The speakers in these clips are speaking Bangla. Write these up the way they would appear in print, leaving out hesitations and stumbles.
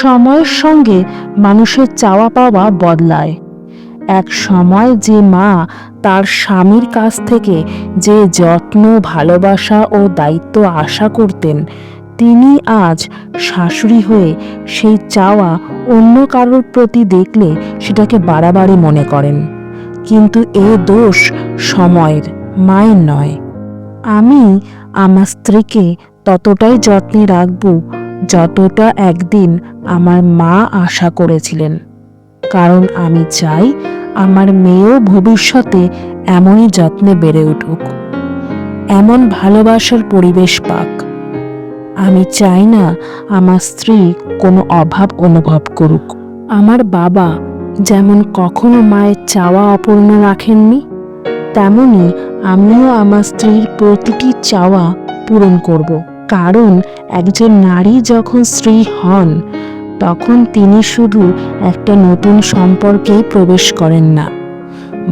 সময়ের সঙ্গে মানুষের চাওয়া পাওয়া বদলায়। এক সময় যে মা তার স্বামীর কাছ থেকে যে যত্ন, ভালোবাসা ও দায়িত্ব আশা করতেন, তিনি আজ শাশুড়ি হয়ে সেই চাওয়া অন্য কারোর প্রতি দেখলে সেটাকে বাড়াবাড়ি মনে করেন। কিন্তু এ দোষ সময়ের, মায়ের নয়। আমি আমার স্ত্রীকে ততটাই যত্নে রাখব যতটা একদিন আমার মা আশা করেছিলেন, কারণ আমি চাই আমার মেয়েও ভবিষ্যতে এমনই যত্নে বেড়ে উঠুক, এমন ভালোবাসার পরিবেশ পাক। আমি চাই না আমার স্ত্রী কোনো অভাব অনুভব করুক। আমার বাবা যেমন কখনো মায়ের চাওয়া অপূর্ণ রাখেননি, তেমনি আমিও আমার স্ত্রীর প্রতিটি চাওয়া পূরণ করব। কারণ একজন নারী যখন স্ত্রী হন, তখন তিনি শুধু একটা নতুন সম্পর্কেই প্রবেশ করেন না,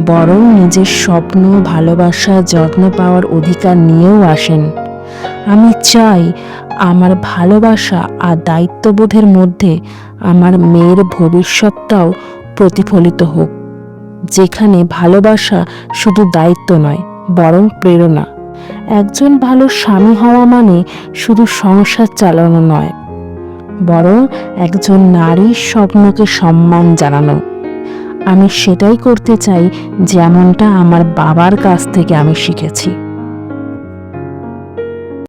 বরং নিজের স্বপ্ন, ভালোবাসা, যত্ন পাওয়ার অধিকার নিয়েও আসেন। আমি চাই আমার ভালোবাসা আর দায়িত্ববোধের মধ্যে আমার মেয়ের ভবিষ্যৎটাও প্রতিফলিত হোক, যেখানে ভালোবাসা শুধু দায়িত্ব নয়, বরং প্রেরণা। একজন ভালো স্বামী হওয়া মানে শুধু সংসার চালানো নয়, বরং একজন নারীর স্বপ্নকে সম্মান জানানো। আমি সেটাই করতে চাই যেমনটা আমার বাবার কাছ থেকে আমি শিখেছি।